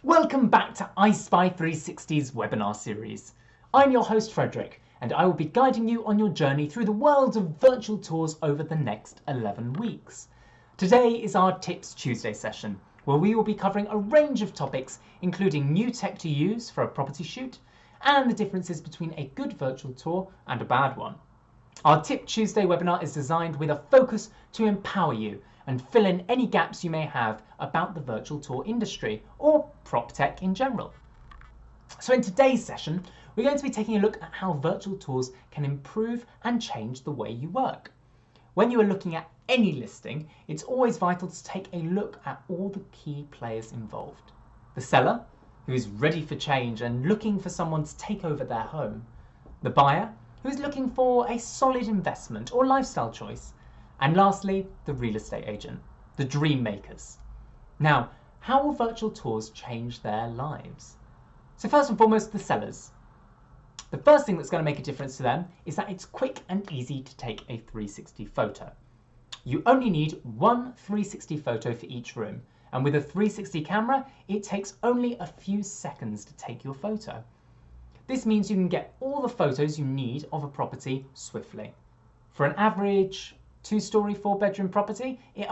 Welcome back to EyeSpy360's webinar series. I'm your host Frederick, and I will be guiding you on your journey through the world of virtual tours over the next 11 weeks. Today is our Tips Tuesday session, where we will be covering a range of topics, including new tech to use for a property shoot, and the differences between a good virtual tour and a bad one. Our Tip Tuesday webinar is designed with a focus to empower you and fill in any gaps you may have about the virtual tour industry or prop tech in general. So in today's session, we're going to be taking a look at how virtual tours can improve and change the way you work. When you are looking at any listing, it's always vital to take a look at all the key players involved. The seller, who is ready for change and looking for someone to take over their home. The buyer, who is looking for a solid investment or lifestyle choice. And lastly, the real estate agent, the dream makers. Now, how will virtual tours change their lives? So first and foremost, the sellers. The first thing that's going to make a difference to them is that it's quick and easy to take a 360 photo. You only need one 360 photo for each room, and with a 360 camera, it takes only a few seconds to take your photo. This means you can get all the photos you need of a property swiftly. For an average 2-story, 4-bedroom property, it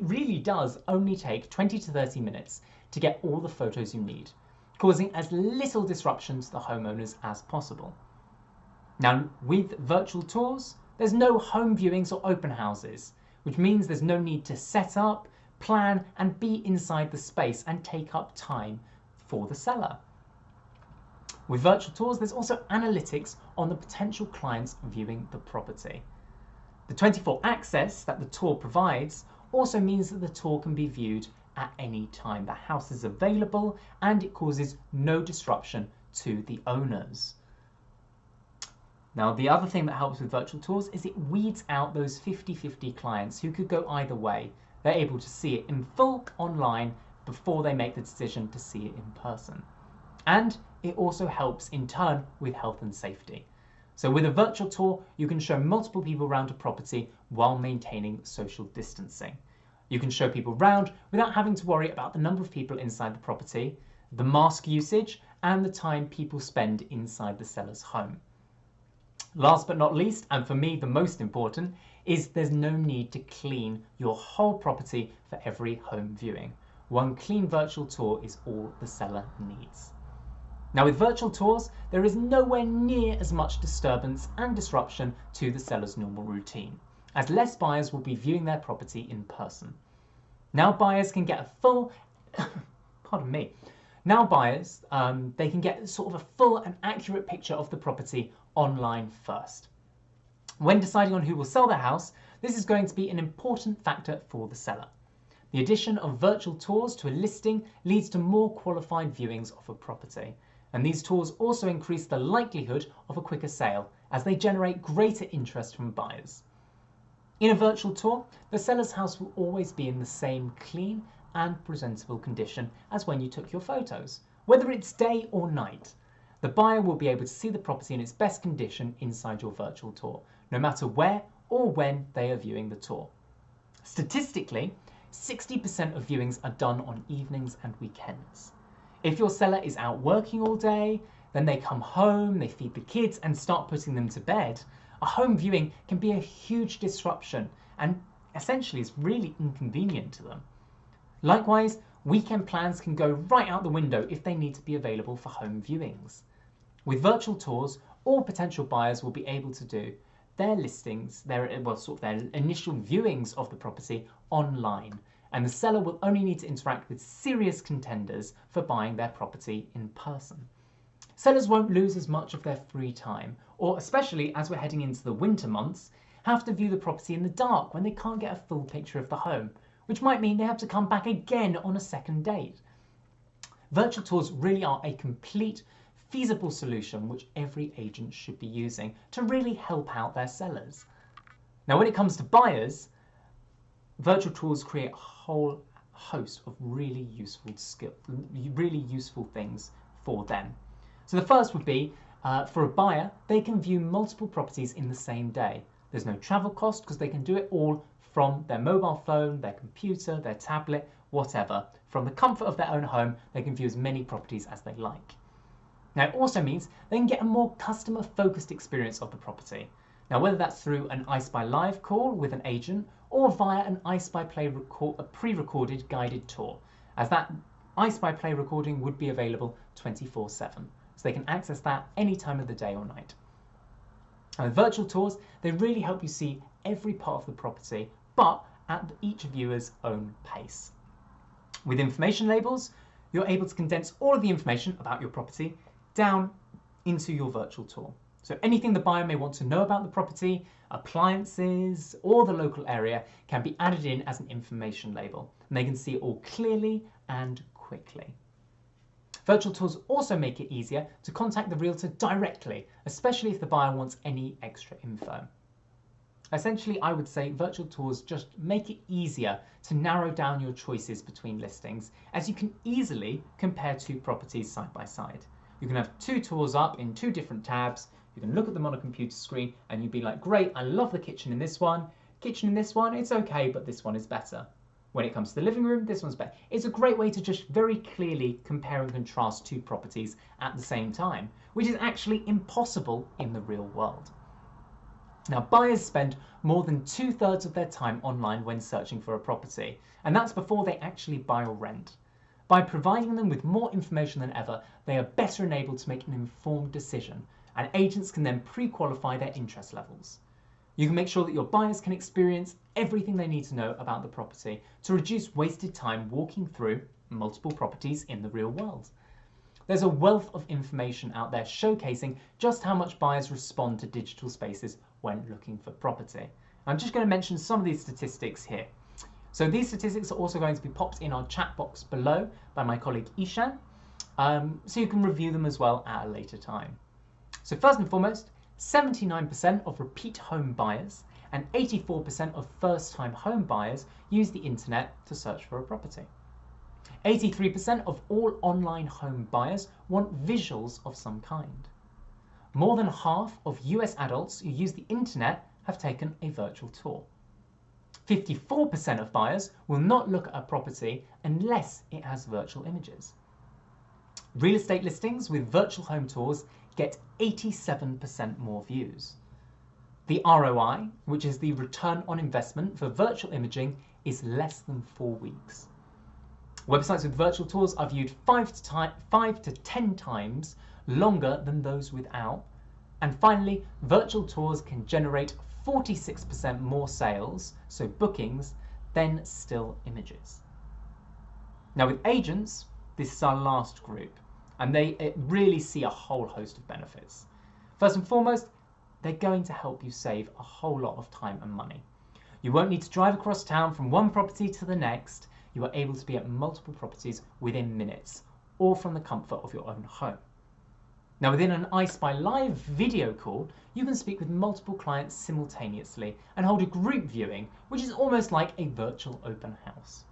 really does only take 20 to 30 minutes to get all the photos you need, causing as little disruption to the homeowners as possible. Now, with virtual tours, there's no home viewings or open houses, which means there's no need to set up, plan, and be inside the space and take up time for the seller. With virtual tours, there's also analytics on the potential clients viewing the property. The 24 access that the tour provides also means that the tour can be viewed at any time. The house is available and it causes no disruption to the owners. Now, the other thing that helps with virtual tours is it weeds out those 50-50 clients who could go either way. They're able to see it in full online before they make the decision to see it in person. And it also helps in turn with health and safety. So with a virtual tour, you can show multiple people around a property while maintaining social distancing. You can show people around without having to worry about the number of people inside the property, the mask usage, and the time people spend inside the seller's home. Last but not least, and for me the most important, is there's no need to clean your whole property for every home viewing. One clean virtual tour is all the seller needs. Now, with virtual tours, there is nowhere near as much disturbance and disruption to the seller's normal routine, as less buyers will be viewing their property in person. Now buyers can get a full, Now buyers, they can get sort of a full and accurate picture of the property online first. When deciding on who will sell their house, this is going to be an important factor for the seller. The addition of virtual tours to a listing leads to more qualified viewings of a property. And these tours also increase the likelihood of a quicker sale as they generate greater interest from buyers. In a virtual tour, the seller's house will always be in the same clean and presentable condition as when you took your photos, whether it's day or night. The buyer will be able to see the property in its best condition inside your virtual tour, no matter where or when they are viewing the tour. Statistically, 60% of viewings are done on evenings and weekends. If your seller is out working all day, then they come home, they feed the kids and start putting them to bed, a home viewing can be a huge disruption and essentially is really inconvenient to them. Likewise, weekend plans can go right out the window if they need to be available for home viewings. With virtual tours, all potential buyers will be able to do their listings, their initial viewings of the property online, and the seller will only need to interact with serious contenders for buying their property in person. Sellers won't lose as much of their free time, or especially as we're heading into the winter months, have to view the property in the dark when they can't get a full picture of the home, which might mean they have to come back again on a second date. Virtual tours really are a complete, feasible solution which every agent should be using to really help out their sellers. Now, when it comes to buyers, virtual tours create a whole host of really useful things for them. So the first would be, for a buyer, they can view multiple properties in the same day. There's no travel cost because they can do it all from their mobile phone, their computer, their tablet, whatever. From the comfort of their own home, they can view as many properties as they like. Now, it also means they can get a more customer-focused experience of the property. Now, whether that's through an EyeSpy Live call with an agent or via an EyeSpy Play pre-recorded guided tour, as that EyeSpy Play recording would be available 24/7, so they can access that any time of the day or night. And with virtual tours, they really help you see every part of the property, but at each viewer's own pace. With information labels, you're able to condense all of the information about your property down into your virtual tour. So anything the buyer may want to know about the property, appliances, or the local area can be added in as an information label, and they can see it all clearly and quickly. Virtual tours also make it easier to contact the realtor directly, especially if the buyer wants any extra info. Essentially, I would say virtual tours just make it easier to narrow down your choices between listings, as you can easily compare two properties side by side. You can have two tours up in two different tabs, you can look at them on a computer screen and you'd be like, great, I love the kitchen in this one, it's okay, but this one is better. When it comes to the living room, this one's better. It's a great way to just very clearly compare and contrast two properties at the same time, which is actually impossible in the real world. Now, buyers spend more than 2/3 of their time online when searching for a property, and that's before they actually buy or rent. By providing them with more information than ever, they are better enabled to make an informed decision, and agents can then pre-qualify their interest levels. You can make sure that your buyers can experience everything they need to know about the property to reduce wasted time walking through multiple properties in the real world. There's a wealth of information out there showcasing just how much buyers respond to digital spaces when looking for property. I'm just going to mention some of these statistics here. So these statistics are also going to be popped in our chat box below by my colleague Ishan, so you can review them as well at a later time. So first and foremost, 79% of repeat home buyers and 84% of first-time home buyers use the internet to search for a property. 83% of all online home buyers want visuals of some kind. More than half of US adults who use the internet have taken a virtual tour. 54% of buyers will not look at a property unless it has virtual images. Real estate listings with virtual home tours get 87% more views. The ROI, which is the return on investment for virtual imaging, is less than 4 weeks. Websites with virtual tours are viewed 5 to 10 times longer than those without. And finally, virtual tours can generate 46% more sales, so bookings, than still images. Now with agents, this is our last group, and they really see a whole host of benefits. First and foremost, they're going to help you save a whole lot of time and money. You won't need to drive across town from one property to the next. You are able to be at multiple properties within minutes, or from the comfort of your own home. Now within an EyeSpy Live video call, you can speak with multiple clients simultaneously and hold a group viewing, which is almost like a virtual open house.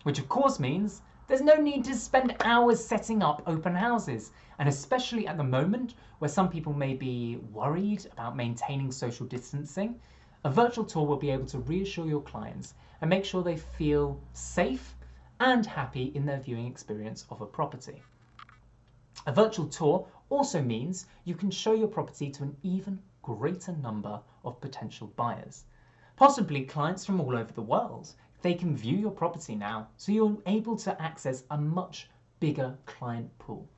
Which of course means there's no need to spend hours setting up open houses, and especially at the moment where some people may be worried about maintaining social distancing, a virtual tour will be able to reassure your clients and make sure they feel safe and happy in their viewing experience of a property. A virtual tour also means you can show your property to an even greater number of potential buyers, possibly clients from all over the world. They can view your property now, so you're able to access a much bigger client pool.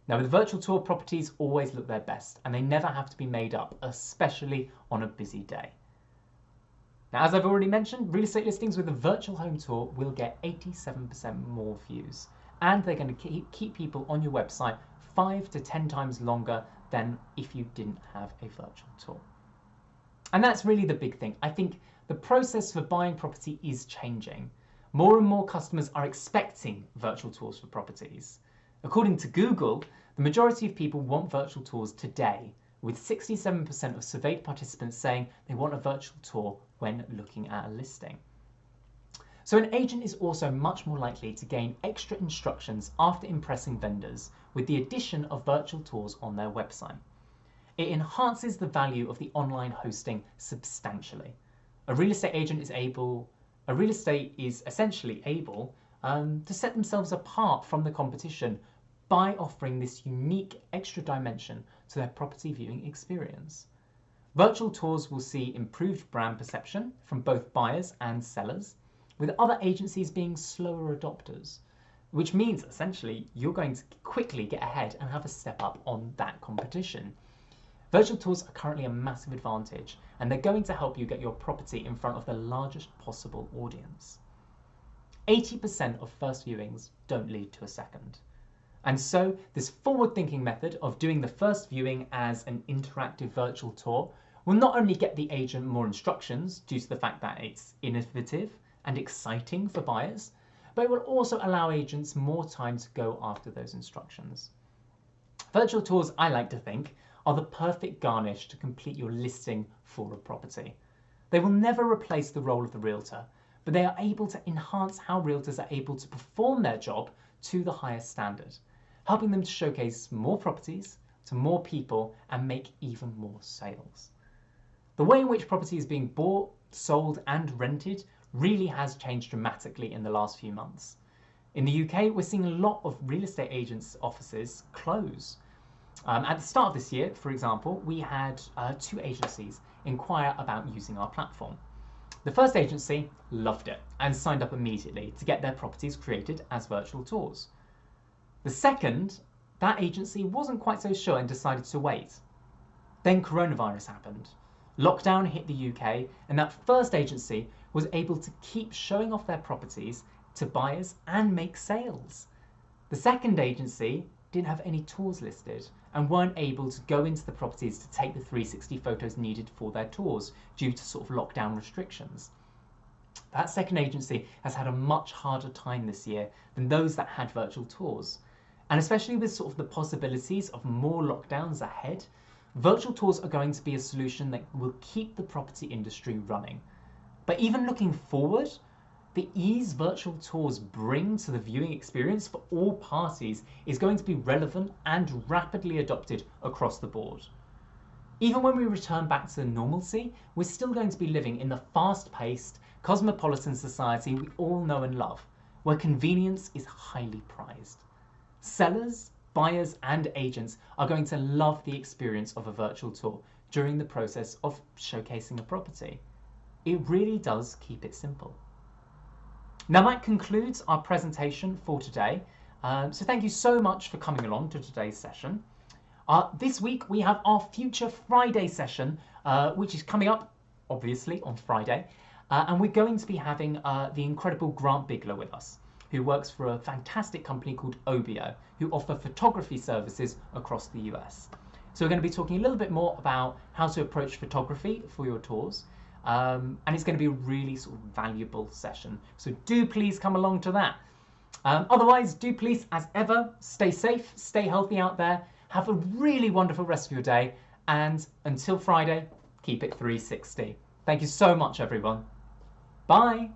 Now with virtual tour, properties always look their best and they never have to be made up, especially on a busy day. Now, as I've already mentioned, real estate listings with a virtual home tour will get 87% more views, and they're going to keep people on your website 5 to 10 times longer than if you didn't have a virtual tour. And that's really the big thing. I think the process for buying property is changing. More and more customers are expecting virtual tours for properties. According to Google, the majority of people want virtual tours today, with 67% of surveyed participants saying they want a virtual tour when looking at a listing. So an agent is also much more likely to gain extra instructions after impressing vendors with the addition of virtual tours on their website. It enhances the value of the online hosting substantially. A real estate agent is essentially able to set themselves apart from the competition by offering this unique extra dimension to their property viewing experience. Virtual tours will see improved brand perception from both buyers and sellers, with other agencies being slower adopters, which means essentially you're going to quickly get ahead and have a step up on that competition. Virtual tours are currently a massive advantage, and they're going to help you get your property in front of the largest possible audience. 80% of first viewings don't lead to a second. And so this forward-thinking method of doing the first viewing as an interactive virtual tour will not only get the agent more instructions due to the fact that it's innovative and exciting for buyers, but it will also allow agents more time to go after those instructions. Virtual tours, I like to think, are the perfect garnish to complete your listing for a property. They will never replace the role of the realtor, but they are able to enhance how realtors are able to perform their job to the highest standard, helping them to showcase more properties to more people and make even more sales. The way in which property is being bought, sold and rented really has changed dramatically in the last few months. In the UK, we're seeing a lot of real estate agents' offices close. At the start of this year, for example, we had 2 agencies inquire about using our platform. The first agency loved it and signed up immediately to get their properties created as virtual tours. The second, that agency wasn't quite so sure and decided to wait. Then coronavirus happened. Lockdown hit the UK, and that first agency was able to keep showing off their properties to buyers and make sales. The second agency didn't have any tours listed and weren't able to go into the properties to take the 360 photos needed for their tours due to sort of lockdown restrictions. That second agency has had a much harder time this year than those that had virtual tours. And especially with sort of the possibilities of more lockdowns ahead, virtual tours are going to be a solution that will keep the property industry running. But even looking forward, the ease virtual tours bring to the viewing experience for all parties is going to be relevant and rapidly adopted across the board. Even when we return back to normalcy, we're still going to be living in the fast-paced, cosmopolitan society we all know and love, where convenience is highly prized. Sellers, buyers and agents are going to love the experience of a virtual tour during the process of showcasing a property. It really does keep it simple. Now that concludes our presentation for today. So thank you so much for coming along to today's session. This week we have our Future Friday session, which is coming up obviously on Friday. And we're going to be having the incredible Grant Bigler with us, who works for a fantastic company called Obio, who offer photography services across the US. So we're going to be talking a little bit more about how to approach photography for your tours. And it's going to be a really sort of valuable session. So do please come along to that. Otherwise, do please, as ever, stay safe, stay healthy out there. Have a really wonderful rest of your day. And until Friday, keep it 360. Thank you so much, everyone. Bye.